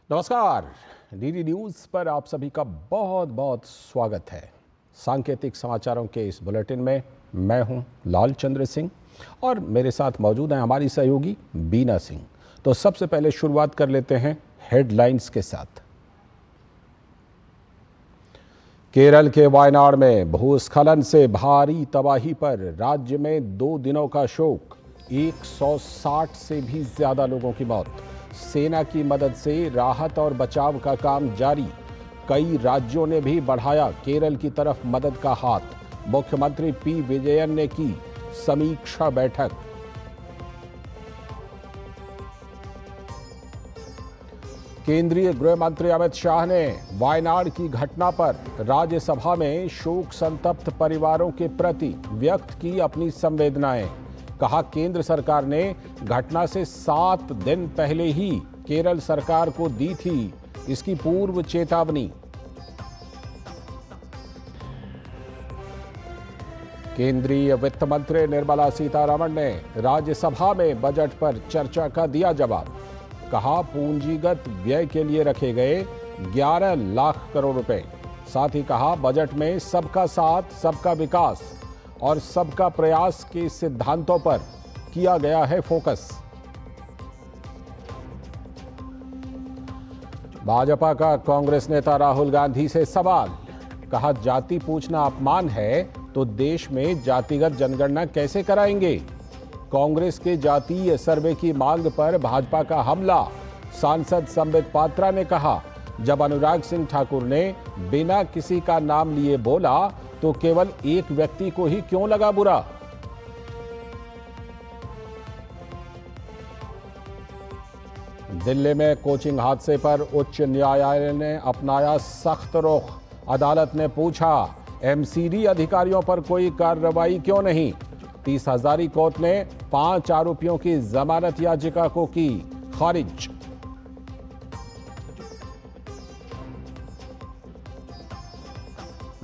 नमस्कार। DD news पर आप सभी का बहुत बहुत स्वागत है। सांकेतिक समाचारों के इस बुलेटिन में मैं हूं लाल चंद्र सिंह और मेरे साथ मौजूद हैं हमारी सहयोगी बीना सिंह। तो सबसे पहले शुरुआत कर लेते हैं हेडलाइंस के साथ। केरल के वायनाड में भूस्खलन से भारी तबाही पर राज्य में 2 दिनों का शोक। 160 से भी ज्यादा लोगों की मौत। सेना की मदद से राहत और बचाव का काम जारी। कई राज्यों ने भी बढ़ाया केरल की तरफ मदद का हाथ। मुख्यमंत्री पी विजयन ने की समीक्षा बैठक। केंद्रीय गृह मंत्री अमित शाह ने वायनाड की घटना पर राज्यसभा में शोक संतप्त परिवारों के प्रति व्यक्त की अपनी संवेदनाएं। कहा, केंद्र सरकार ने घटना से 7 दिन पहले ही केरल सरकार को दी थी इसकी पूर्व चेतावनी। केंद्रीय वित्त मंत्री निर्मला सीतारमण ने राज्यसभा में बजट पर चर्चा का दिया जवाब। कहा, पूंजीगत व्यय के लिए रखे गए 11 लाख करोड़ रुपए। साथ ही कहा, बजट में सबका साथ, सबका विकास और सबका प्रयास के सिद्धांतों पर किया गया है फोकस। भाजपा का कांग्रेस नेता राहुल गांधी से सवाल। कहा, जाति पूछना अपमान है तो देश में जातिगत जनगणना कैसे कराएंगे। कांग्रेस के जातीय सर्वे की मांग पर भाजपा का हमला। सांसद संबित पात्रा ने कहा, जब अनुराग सिंह ठाकुर ने बिना किसी का नाम लिए बोला तो केवल एक व्यक्ति को ही क्यों लगा बुरा। दिल्ली में कोचिंग हादसे पर उच्च न्यायालय ने अपनाया सख्त रुख। अदालत ने पूछा, एमसीडी अधिकारियों पर कोई कार्रवाई क्यों नहीं। 30 हजारी कोर्ट ने 5 आरोपियों की जमानत याचिका को की खारिज।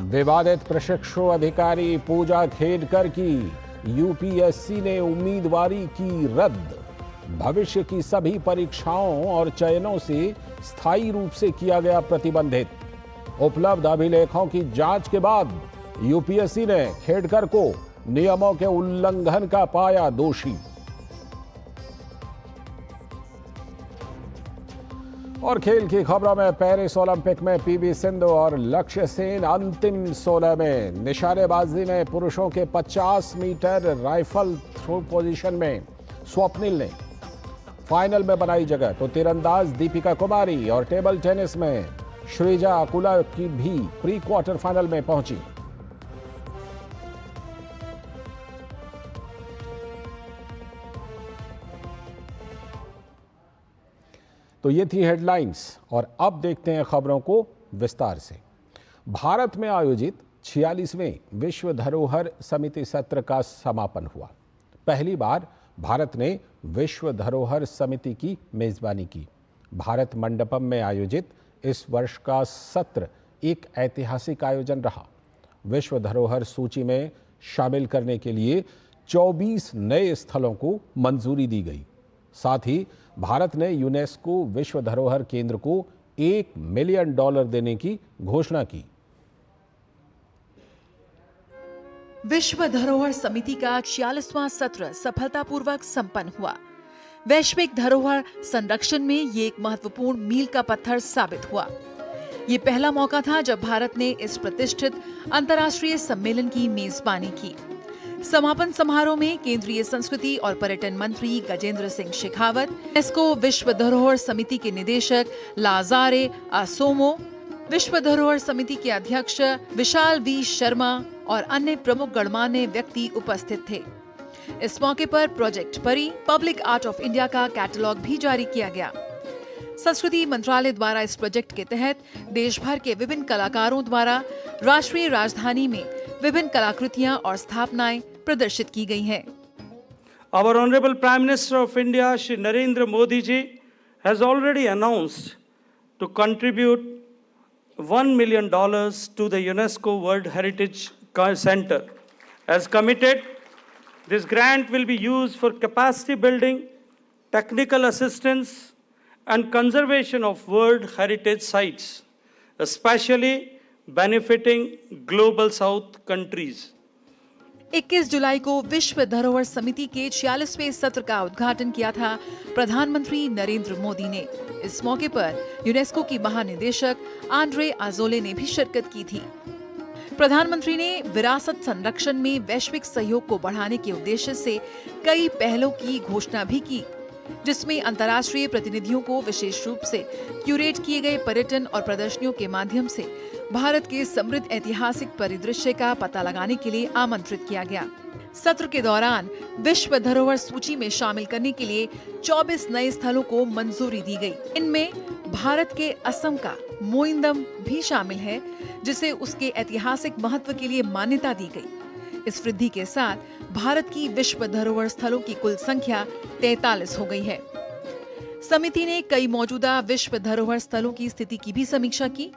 विवादित प्रशिक्षु अधिकारी पूजा खेडकर की यूपीएससी ने उम्मीदवारी की रद्द। भविष्य की सभी परीक्षाओं और चयनों से स्थायी रूप से किया गया प्रतिबंधित। उपलब्ध अभिलेखों की जांच के बाद यूपीएससी ने खेडकर को नियमों के उल्लंघन का पाया दोषी। और खेल की खबरों में पेरिस ओलंपिक में पीवी सिंधु और लक्ष्य सेन अंतिम 16 में। निशानेबाजी में पुरुषों के 50 मीटर राइफल थ्रो पोजीशन में स्वप्निल ने फाइनल में बनाई जगह, तो तीरंदाज दीपिका कुमारी और टेबल टेनिस में श्रीजा अकुला की भी प्री क्वार्टर फाइनल में पहुंची। तो ये थी हेडलाइंस और अब देखते हैं खबरों को विस्तार से। भारत में आयोजित 46वें विश्व धरोहर समिति सत्र का समापन हुआ। पहली बार भारत ने विश्व धरोहर समिति की मेजबानी की। भारत मंडपम में आयोजित इस वर्ष का सत्र एक ऐतिहासिक आयोजन रहा। विश्व धरोहर सूची में शामिल करने के लिए 24 नए स्थलों को मंजूरी दी गई। साथ ही भारत ने यूनेस्को विश्व धरोहर केंद्र को $1 मिलियन देने की घोषणा की। विश्व धरोहर समिति का 46वां सत्र सफलतापूर्वक संपन्न हुआ। वैश्विक धरोहर संरक्षण में ये एक महत्वपूर्ण मील का पत्थर साबित हुआ। ये पहला मौका था जब भारत ने इस प्रतिष्ठित अंतर्राष्ट्रीय सम्मेलन की मेजबानी की। समापन समारोह में केंद्रीय संस्कृति और पर्यटन मंत्री गजेंद्र सिंह शेखावत, यूनेस्को विश्व धरोहर समिति के निदेशक लाजारे आसोमो, विश्व धरोहर समिति के अध्यक्ष विशाल वी शर्मा और अन्य प्रमुख गणमान्य व्यक्ति उपस्थित थे। इस मौके पर प्रोजेक्ट परी पब्लिक आर्ट ऑफ इंडिया का कैटलॉग भी जारी किया गया। संस्कृति मंत्रालय द्वारा इस प्रोजेक्ट के तहत देश भर के विभिन्न कलाकारों द्वारा राष्ट्रीय राजधानी में विभिन्न कलाकृतियां और स्थापनाएं प्रदर्शित की गई हैं। Our Honorable Prime Minister of India, Shri Narendra Modi ji, has already announced to contribute $1 million to the UNESCO World Heritage Center. As committed, this grant will be used for capacity building, technical assistance, and conservation of World Heritage Sites, especially benefiting Global South countries. 21 जुलाई को विश्व धरोहर समिति के 46वें सत्र का उद्घाटन किया था प्रधानमंत्री नरेंद्र मोदी ने। इस मौके पर यूनेस्को की महानिदेशक आंद्रे आजोले ने भी शिरकत की थी। प्रधानमंत्री ने विरासत संरक्षण में वैश्विक सहयोग को बढ़ाने के उद्देश्य से कई पहलों की घोषणा भी की, जिसमें अंतर्राष्ट्रीय प्रतिनिधियों को विशेष रूप से क्यूरेट किए गए पर्यटन और प्रदर्शनियों के माध्यम से भारत के समृद्ध ऐतिहासिक परिदृश्य का पता लगाने के लिए आमंत्रित किया गया। सत्र के दौरान विश्व धरोहर सूची में शामिल करने के लिए 24 नए स्थलों को मंजूरी दी गई। इनमें भारत के असम का मोइंदम भी शामिल है, जिसे उसके ऐतिहासिक महत्व के लिए मान्यता दी गई। इस वृद्धि के साथ भारत की विश्व धरोहर स्थलों की कुल संख्या 43 हो गई है। समिति ने कई मौजूदा विश्व धरोहर स्थलों की स्थिति की भी समीक्षा की।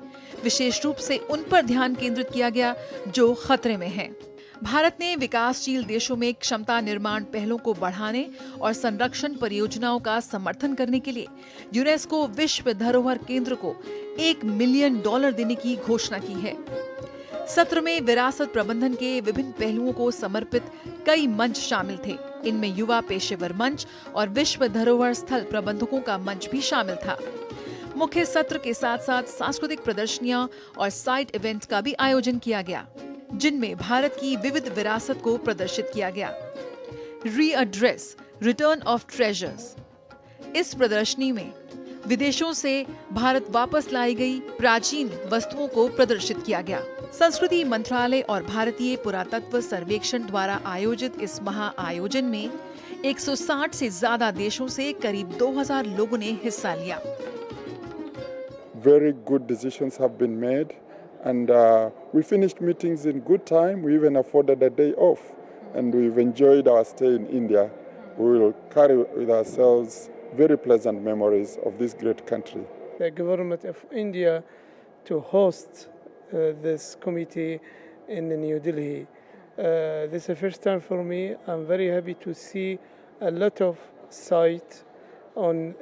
विशेष रूप से उन पर ध्यान केंद्रित किया गया जो खतरे में हैं। भारत ने विकासशील देशों में क्षमता निर्माण पहलों को बढ़ाने और संरक्षण परियोजनाओं का समर्थन करने के लिए यूनेस्को विश्व धरोहर केंद्र को $1 मिलियन देने की घोषणा की है। सत्र में विरासत प्रबंधन के विभिन्न पहलुओं को समर्पित कई मंच शामिल थे। इनमें युवा पेशेवर मंच और विश्व धरोहर स्थल प्रबंधकों का मंच भी शामिल था। मुख्य सत्र के साथ साथ सांस्कृतिक प्रदर्शनियां और साइड इवेंट्स का भी आयोजन किया गया, जिनमें भारत की विविध विरासत को प्रदर्शित किया गया। रीएड्रेस रिटर्न ऑफ ट्रेजर्स, इस प्रदर्शनी में विदेशों से भारत वापस लाई गई प्राचीन वस्तुओं को प्रदर्शित किया गया। संस्कृति मंत्रालय और भारतीय पुरातत्व सर्वेक्षण द्वारा आयोजित इस महा आयोजन में 160 से ज्यादा देशों से करीब 2000 लोगों ने हिस्सा लिया। Very good decisions have been made, and we finished meetings in good time. We even afforded a day off, and we've enjoyed our stay in India. We will carry with ourselves very pleasant memories of this great country. The government of India to host this committee in New Delhi. This is the first time for me. I'm very happy to see a lot of sites on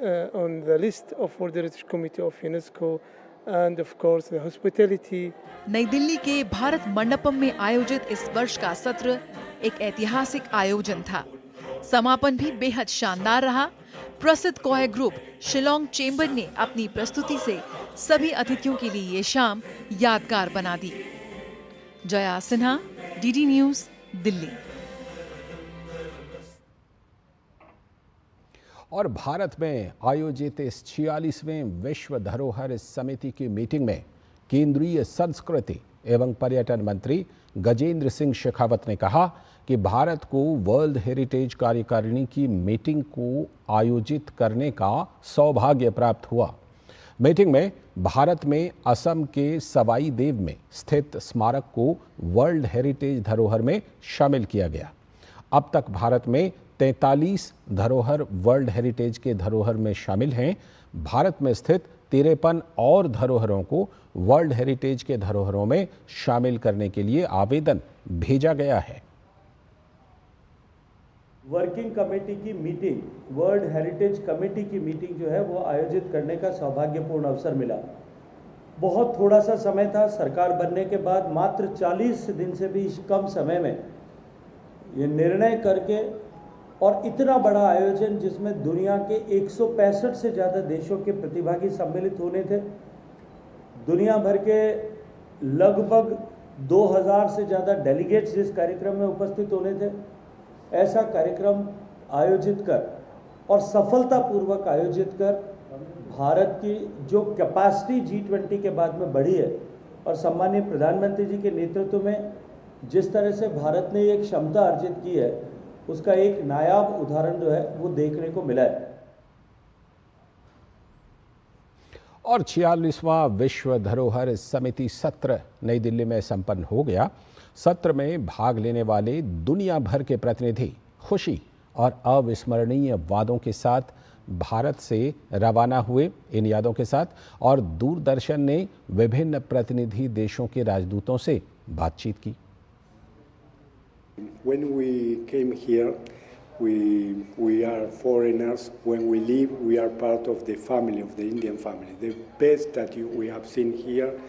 the list of World Heritage Committee of UNESCO, and of course the hospitality. नई दिल्ली के भारत मंडपम में आयोजित इस वर्ष का सत्र एक ऐतिहासिक आयोजन था। समापन भी बेहद शानदार रहा। प्रसिद्ध कोय ग्रुप शिलोंग चेंबर ने अपनी प्रस्तुति से सभी अतिथियों के लिए ये शाम यादगार बना दी। Jaya Sinha, DD news, Delhi. और भारत में आयोजित इस 46वें विश्व धरोहर समिति की मीटिंग में केंद्रीय संस्कृति एवं पर्यटन मंत्री गजेंद्र सिंह शेखावत ने कहा कि भारत को वर्ल्ड हेरिटेज कार्यकारिणी की मीटिंग को आयोजित करने का सौभाग्य प्राप्त हुआ। मीटिंग में भारत में असम के सवाई देव में स्थित स्मारक को वर्ल्ड हेरिटेज धरोहर में शामिल किया गया। अब तक भारत में 43 धरोहर वर्ल्ड हेरिटेज के धरोहर में शामिल हैं। भारत में स्थित 53 और धरोहरों को वर्ल्ड हेरिटेज के धरोहरों में शामिल करने के लिए आवेदन भेजा गया है। वर्किंग कमेटी की मीटिंग, वर्ल्ड हेरिटेज कमेटी की मीटिंग जो है वो आयोजित करने का सौभाग्यपूर्ण अवसर मिला। बहुत थोड़ा सा समय था, सरकार बनने के बाद मात्र 40 दिन से भी कम समय में ये निर्णय करके और इतना बड़ा आयोजन जिसमें दुनिया के 165 से ज़्यादा देशों के प्रतिभागी सम्मिलित होने थे। दुनिया भर के लगभग 2000 से ज़्यादा डेलीगेट्स इस कार्यक्रम में उपस्थित होने थे। ऐसा कार्यक्रम आयोजित कर और सफलतापूर्वक आयोजित कर भारत की जो कैपेसिटी G20 के बाद में बढ़ी है और सम्मानीय प्रधानमंत्री जी के नेतृत्व में जिस तरह से भारत ने एक क्षमता अर्जित की है, उसका एक नायाब उदाहरण जो है वो देखने को मिला है। और 46वां विश्व धरोहर समिति सत्र नई दिल्ली में संपन्न हो गया। सत्र में भाग लेने वाले दुनिया भर के प्रतिनिधि खुशी और अविस्मरणीय वादों के साथ भारत से रवाना हुए। इन यादों के साथ और दूरदर्शन ने विभिन्न प्रतिनिधि देशों के राजदूतों से बातचीत की। When we came here, We are foreigners. When we leave, we are part of the family, of the Indian family. The best that we have seen here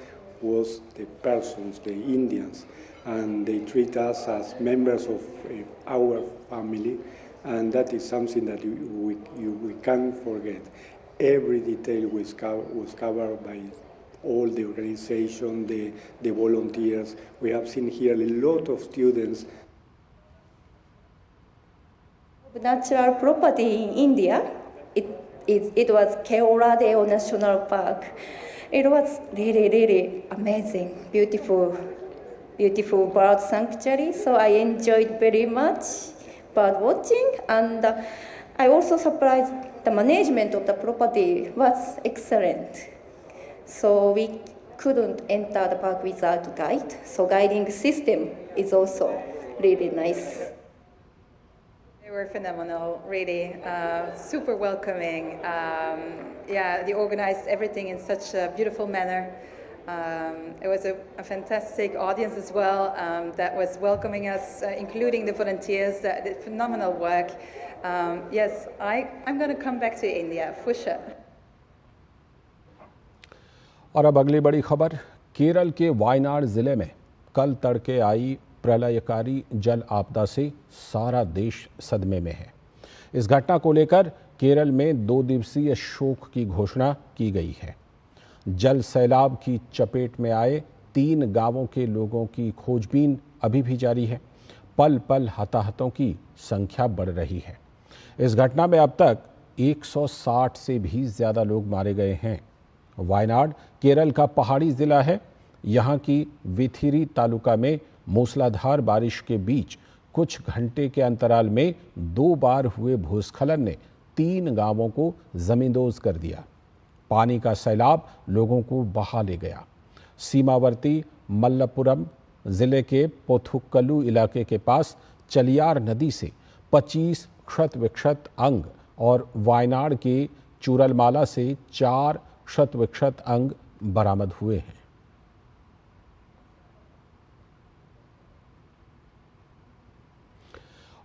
was the persons, the Indians, and they treat us as members of our family, and that is something that we can't forget. Every detail was covered by all the organization, the volunteers. We have seen here a lot of students. Natural property in India, it was Keoladeo National Park. It was really amazing, beautiful bird sanctuary. So I enjoyed very much bird watching, and I also surprised the management of the property was excellent. So we couldn't enter the park without guide. So guiding system is also really nice. They were phenomenal, really, super welcoming. They organized everything in such a beautiful manner. It was a fantastic audience as well that was welcoming us, including the volunteers that did phenomenal work. Yes, I'm going to come back to India for sure. और अब अगली बड़ी खबर, केरल के वायनाड जिले में कल तड़के आई प्रलयकारी जल आपदा से सारा देश सदमे में है। इस घटना को लेकर केरल में 2 दिवसीय शोक की घोषणा की गई है। जल सैलाब की चपेट में आए 3 गांवों के लोगों की खोजबीन अभी भी जारी है। पल पल हताहतों की संख्या बढ़ रही है। इस घटना में अब तक 160 से भी ज़्यादा लोग मारे गए हैं। वायनाड केरल का पहाड़ी ज़िला है। यहाँ की विथिरी तालुका में मूसलाधार बारिश के बीच कुछ घंटे के अंतराल में 2 बार हुए भूस्खलन ने 3 गांवों को ज़मींदोज़ कर दिया। पानी का सैलाब लोगों को बहा ले गया। सीमावर्ती मल्लपुरम ज़िले के पोथुक्कलू इलाके के पास चलियार नदी से 25 क्षत विक्षत अंग और वायनाड के चूरलमाला से 4 क्षत विक्षत अंग बरामद हुए हैं।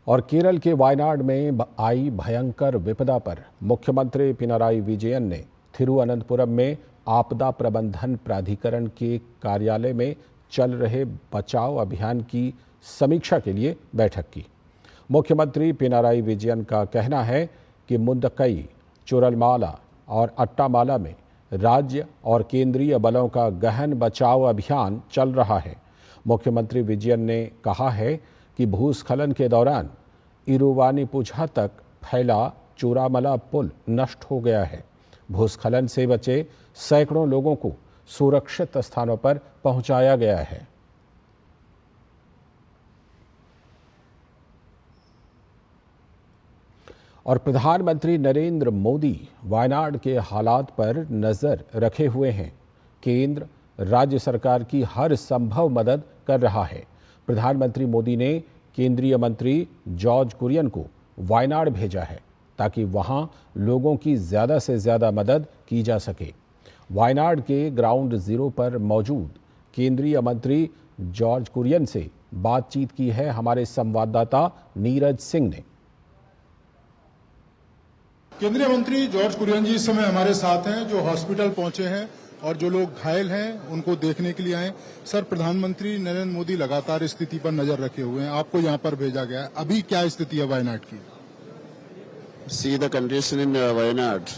और केरल के वायनाड में आई भयंकर विपदा पर मुख्यमंत्री पिनाराई विजयन ने थिरुवनंतपुरम में आपदा प्रबंधन प्राधिकरण के कार्यालय में चल रहे बचाव अभियान की समीक्षा के लिए बैठक की। मुख्यमंत्री पिनाराई विजयन का कहना है कि मुंदकई, चूरलमाला और अट्टामाला में राज्य और केंद्रीय बलों का गहन बचाव अभियान चल रहा है। मुख्यमंत्री विजयन ने कहा है कि भूस्खलन के दौरान इरुवानीपुझा तक फैला चूरामला पुल नष्ट हो गया है। भूस्खलन से बचे सैकड़ों लोगों को सुरक्षित स्थानों पर पहुंचाया गया है। और प्रधानमंत्री नरेंद्र मोदी वायनाड के हालात पर नज़र रखे हुए हैं। केंद्र राज्य सरकार की हर संभव मदद कर रहा है। प्रधानमंत्री मोदी ने केंद्रीय मंत्री जॉर्ज कुरियन को वायनाड भेजा है ताकि वहां लोगों की ज़्यादा से ज़्यादा मदद की जा सके। वायनाड के ग्राउंड ज़ीरो पर मौजूद केंद्रीय मंत्री जॉर्ज कुरियन से बातचीत की है हमारे संवाददाता नीरज सिंह ने। केंद्रीय मंत्री जॉर्ज कुरियन जी इस समय हमारे साथ हैं, जो हॉस्पिटल पहुंचे हैं और जो लोग घायल हैं उनको देखने के लिए आए। सर, प्रधानमंत्री नरेंद्र मोदी लगातार स्थिति पर नजर रखे हुए हैं, आपको यहाँ पर भेजा गया है। अभी क्या स्थिति है वायनाड की? See the condition in Wayanad.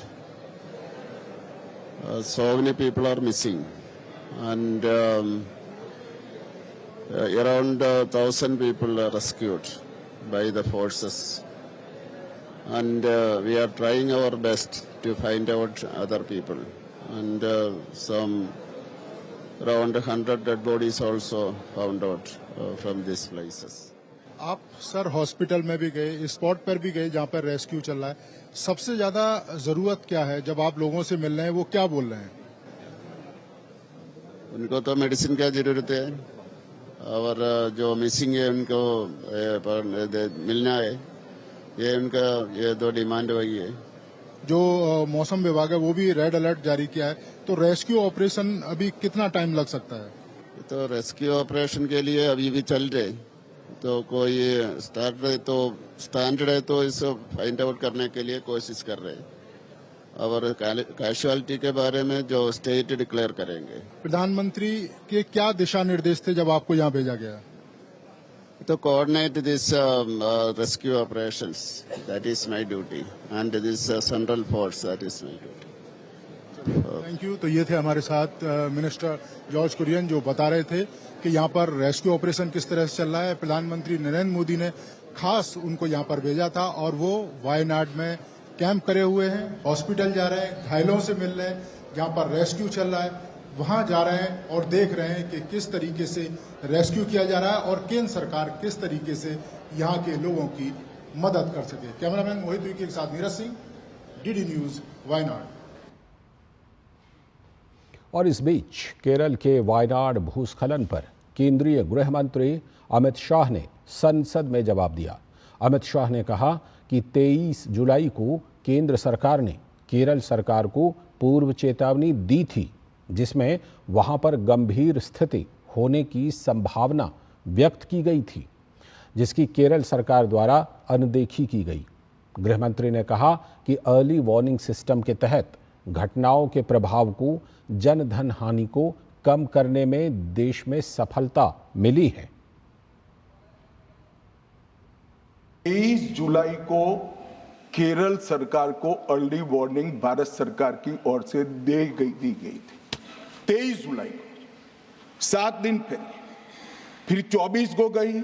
So many people are missing, and around 1,000 people are rescued by the forces. And we are trying our best to find out other people. And some around 100 dead bodies also found out from these places. आप sir hospital में भी गए, spot पर भी गए जहाँ पर rescue चल रहा है। सबसे ज्यादा जरूरत क्या है? जब आप लोगों से मिल रहे हैं वो क्या बोल रहे हैं? उनको तो मेडिसिन की जरूरत है और जो मिसिंग है उनको मिलना है। ये उनका ये 2 डिमांड वही है। जो मौसम विभाग है वो भी रेड अलर्ट जारी किया है, तो रेस्क्यू ऑपरेशन अभी कितना टाइम लग सकता है? तो रेस्क्यू ऑपरेशन के लिए अभी भी चल रहे, तो कोई स्टैंडर्ड है तो इसको फाइंड आउट करने के लिए कोशिश कर रहे हैं, और कैजुअलिटी के बारे में जो स्टेट डिक्लेयर करेंगे। प्रधानमंत्री के क्या दिशा निर्देश थे जब आपको यहाँ भेजा गया? To coordinate this rescue operations, that is my duty, and this central force, that is my duty. Thank you. तो ये थे हमारे साथ मिनिस्टर जॉर्ज कुरियन, जो बता रहे थे कि यहाँ पर रेस्क्यू ऑपरेशन किस तरह से चल रहा है। प्रधानमंत्री नरेंद्र मोदी ने खास उनको यहाँ पर भेजा था और वो वायनाड में कैंप करे हुए हैं, हॉस्पिटल जा रहे हैं, घायलों से मिल रहे हैं, जहाँ पर रेस्क्यू चल रहा है वहां जा रहे हैं और देख रहे हैं कि किस तरीके से रेस्क्यू किया जा रहा है और केंद्र सरकार किस तरीके से यहाँ के लोगों की मदद कर सके। कैमरामैन मोहित विकी के साथ नीरज सिंह, डीडी न्यूज, वायनाड। और इस बीच केरल के वायनाड भूस्खलन पर केंद्रीय गृह मंत्री अमित शाह ने संसद में जवाब दिया। अमित शाह ने कहा कि 23 जुलाई को केंद्र सरकार ने केरल सरकार को पूर्व चेतावनी दी थी, जिसमें वहां पर गंभीर स्थिति होने की संभावना व्यक्त की गई थी, जिसकी केरल सरकार द्वारा अनदेखी की गई। गृह मंत्री ने कहा कि अर्ली वार्निंग सिस्टम के तहत घटनाओं के प्रभाव को, जन धन हानि को कम करने में देश में सफलता मिली है। 23 जुलाई को केरल सरकार को अर्ली वार्निंग भारत सरकार की ओर से दी गई थी। 23 जुलाई को 7 दिन पहले, फिर 24 को गई,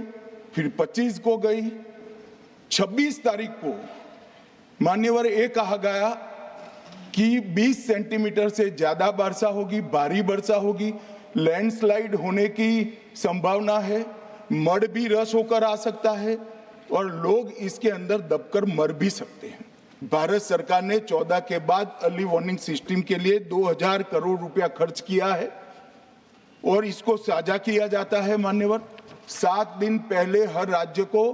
फिर 25 को गई, 26 तारीख को मान्यवर ये कहा गया कि 20 सेंटीमीटर से ज्यादा वर्षा होगी, भारी वर्षा होगी, लैंडस्लाइड होने की संभावना है, मड भी रस होकर आ सकता है और लोग इसके अंदर दबकर मर भी सकते हैं। भारत सरकार ने 14 के बाद अर्ली वार्निंग सिस्टम के लिए 2000 करोड़ रुपया खर्च किया है और इसको साझा किया जाता है। मान्यवर, 7 दिन पहले हर राज्य को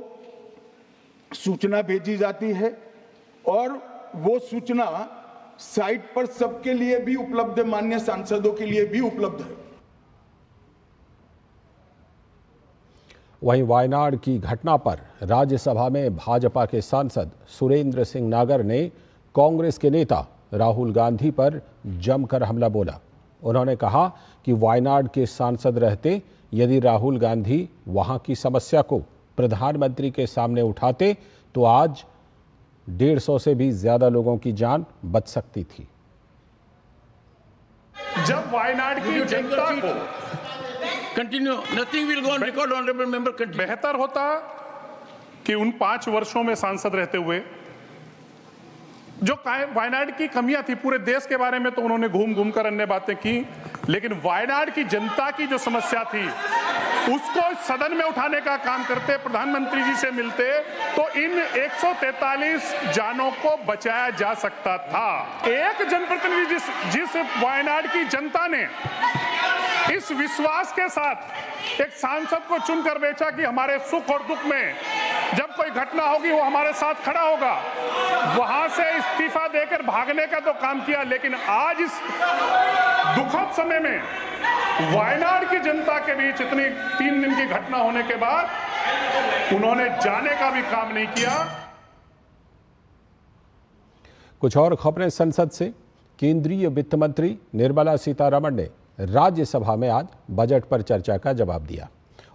सूचना भेजी जाती है और वो सूचना साइट पर सबके लिए भी उपलब्ध है, मान्य सांसदों के लिए भी उपलब्ध है। वहीं वायनाड की घटना पर राज्यसभा में भाजपा के सांसद सुरेंद्र सिंह नागर ने कांग्रेस के नेता राहुल गांधी पर जमकर हमला बोला। उन्होंने कहा कि वायनाड के सांसद रहते यदि राहुल गांधी वहां की समस्या को प्रधानमंत्री के सामने उठाते तो आज 150 से भी ज्यादा लोगों की जान बच सकती थी। जब वायनाड की जनता को continue, nothing will go on record, honourable member continue. बेहतर होता कि उन 5 वर्षों में सांसद रहते हुए जो वायनाड की कमियां थी, पूरे देश के बारे में तो उन्होंने घूम घूम कर अन्य बातें की, लेकिन वायनाड की जनता की जो समस्या थी उसको सदन में उठाने का काम करते, प्रधानमंत्री जी से मिलते तो इन 143 जानों को बचाया जा सकता था। एक जनप्रतिनिधि जिस वायनाड की जनता ने इस विश्वास के साथ एक सांसद को चुनकर बेचा कि हमारे सुख और दुख में जब कोई घटना होगी वो हमारे साथ खड़ा होगा, वहां से इस्तीफा देकर भागने का तो काम किया, लेकिन आज इस दुखद समय में वायनाड की जनता के बीच इतनी 3 दिन की घटना होने के बाद उन्होंने जाने का भी काम नहीं किया। कुछ और खबरें संसद से। केंद्रीय वित्त मंत्री निर्मला सीतारमण ने राज्यसभा में आज बजट पर चर्चा का जवाब दिया।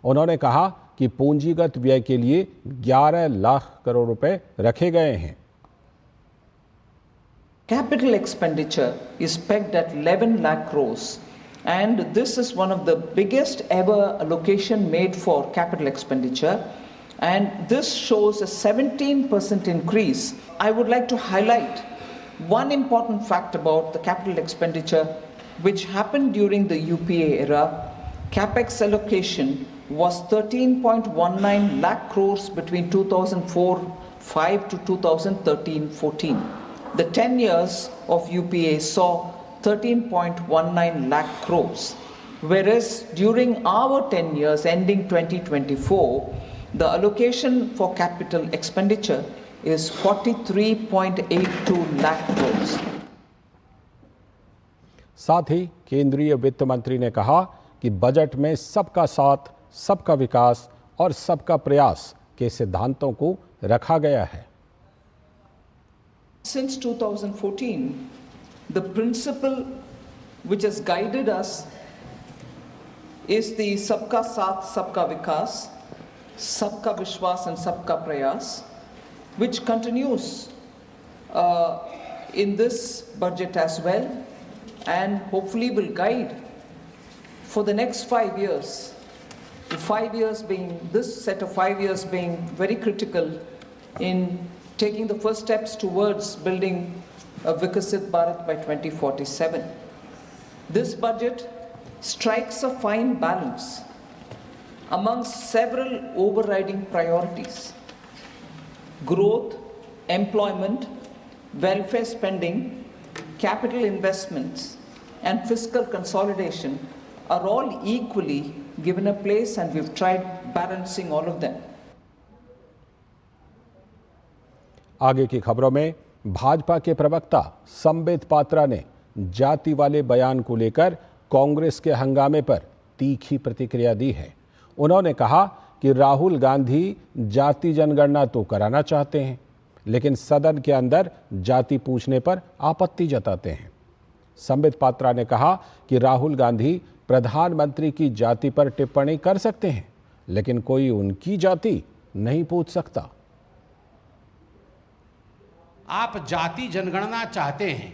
उन्होंने कहा कि पूंजीगत व्यय के लिए 11 लाख करोड़ रुपए रखे गए हैं। Capital expenditure is pegged at 11 lakh crores, and this is one of the biggest ever allocation made for capital expenditure, and this shows a 17% increase. I would like to highlight one important fact about the capital expenditure which happened during the UPA era. Capex allocation was 13.19 lakh crores between 2004-5 to 2013-14. The 10 years of UPA saw 13.19 lakh crores, whereas during our 10 years ending 2024, the allocation for capital expenditure is 43.82 lakh crores. साथ ही केंद्रीय वित्त मंत्री ने कहा कि budget में सबका साथ, सबका विकास और सबका प्रयास के सिद्धांतों को रखा गया है। Since 2014, the principle which has guided us is the Sabka Saath, Sabka Vikas, Sabka Vishwas and Sabka Prayas, which continues in this budget as well, and hopefully will guide for the next 5 years. The 5 years being, this set of 5 years being very critical in taking the first steps towards building a Vikasit Bharat by 2047. This budget strikes a fine balance amongst several overriding priorities. Growth, employment, welfare spending, capital investments, and fiscal consolidation are all equally given a place, and we've tried balancing all of them. आगे की खबरों में भाजपा के प्रवक्ता संबित पात्रा ने जाति वाले बयान को लेकर कांग्रेस के हंगामे पर तीखी प्रतिक्रिया दी है। उन्होंने कहा कि राहुल गांधी जाति जनगणना तो कराना चाहते हैं, लेकिन सदन के अंदर जाति पूछने पर आपत्ति जताते हैं। संबित पात्रा ने कहा कि राहुल गांधी प्रधानमंत्री की जाति पर टिप्पणी कर सकते हैं, लेकिन कोई उनकी जाति नहीं पूछ सकता। आप जाति जनगणना चाहते हैं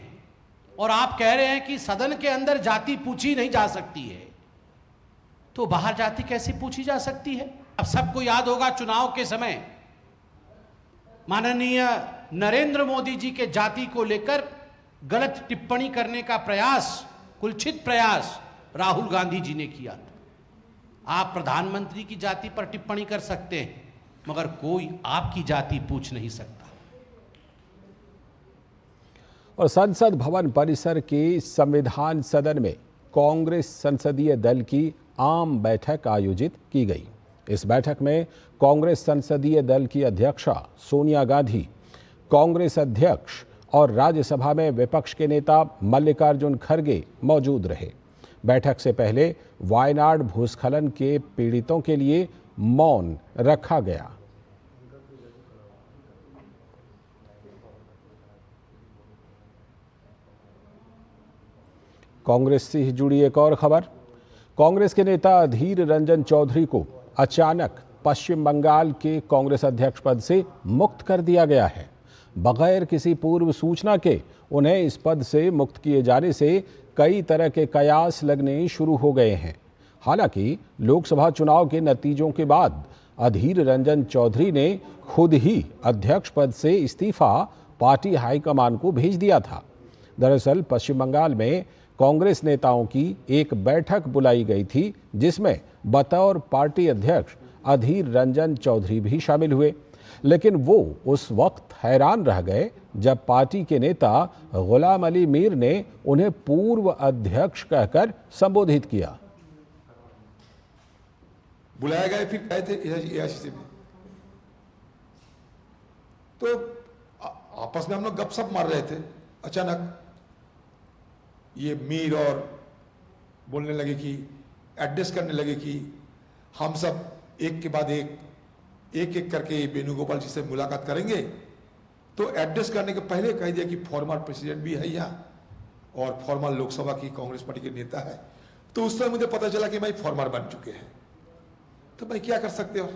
और आप कह रहे हैं कि सदन के अंदर जाति पूछी नहीं जा सकती है, तो बाहर जाति कैसे पूछी जा सकती है? अब सबको याद होगा चुनाव के समय माननीय नरेंद्र मोदी जी के जाति को लेकर गलत टिप्पणी करने का प्रयास, कुलछित प्रयास राहुल गांधी जी ने किया था। आप प्रधानमंत्री की जाति पर टिप्पणी कर सकते हैं, मगर कोई आपकी जाति पूछ नहीं सकता। और संसद भवन परिसर के संविधान सदन में कांग्रेस संसदीय दल की आम बैठक आयोजित की गई। इस बैठक में कांग्रेस संसदीय दल की अध्यक्षा सोनिया गांधी, कांग्रेस अध्यक्ष और राज्यसभा में विपक्ष के नेता मल्लिकार्जुन खड़गे मौजूद रहे। बैठक से पहले वायनाड भूस्खलन के पीड़ितों के लिए मौन रखा गया। कांग्रेस से जुड़ी एक और खबर। कांग्रेस के नेता अधीर रंजन चौधरी को अचानक पश्चिम बंगाल के कांग्रेस अध्यक्ष पद से मुक्त कर दिया गया है। बगैर किसी पूर्व सूचना के उन्हें इस पद से मुक्त किए जाने से कई तरह के कयास लगने शुरू हो गए हैं। हालांकि लोकसभा चुनाव के नतीजों के बाद अधीर रंजन चौधरी ने खुद ही अध्यक्ष पद से इस्तीफा पार्टी हाईकमान को भेज दिया था। दरअसल पश्चिम बंगाल में कांग्रेस नेताओं की एक बैठक बुलाई गई थी, जिसमें बतौर पार्टी अध्यक्ष अधीर रंजन चौधरी भी शामिल हुए, लेकिन वो उस वक्त हैरान रह गए जब पार्टी के नेता गुलाम अली मीर ने उन्हें पूर्व अध्यक्ष कहकर संबोधित किया। बुलाया गया, फिर गए थे एआईसीसी में, तो आपस में हम लोग गपशप मार रहे थे। अचानक ये मीर और बोलने लगे कि एड्रेस करने लगे कि हम सब एक के बाद एक करके वेणुगोपाल जी से मुलाकात करेंगे। तो एड्रेस करने के पहले कह दिया कि फॉर्मर प्रेसिडेंट भी है यहाँ और फॉर्मर लोकसभा की कांग्रेस पार्टी के नेता है। तो उस समय मुझे पता चला कि भाई फॉर्मर बन चुके हैं, तो भाई क्या कर सकते हो।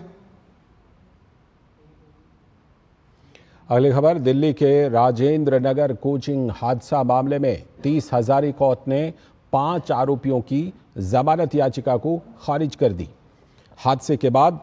अगली खबर, दिल्ली के राजेंद्र नगर कोचिंग हादसा मामले में 30 हजारी कोर्ट ने 5 आरोपियों की जमानत याचिका को खारिज कर दी। हादसे के बाद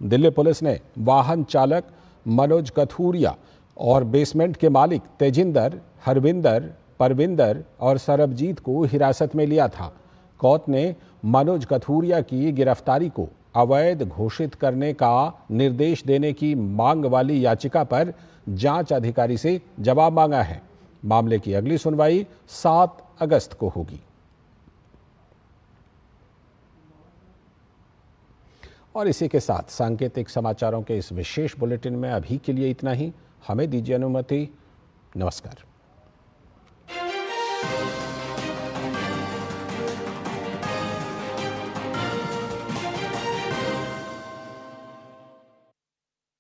दिल्ली पुलिस ने वाहन चालक मनोज कथूरिया और बेसमेंट के मालिक तेजिंदर, हरविंदर, परविंदर और सरबजीत को हिरासत में लिया था। कोर्ट ने मनोज कथूरिया की गिरफ्तारी को अवैध घोषित करने का निर्देश देने की मांग वाली याचिका पर जांच अधिकारी से जवाब मांगा है। मामले की अगली सुनवाई 7 अगस्त को होगी। और इसी के साथ सांकेतिक समाचारों के इस विशेष बुलेटिन में अभी के लिए इतना ही। हमें दीजिए अनुमति। नमस्कार।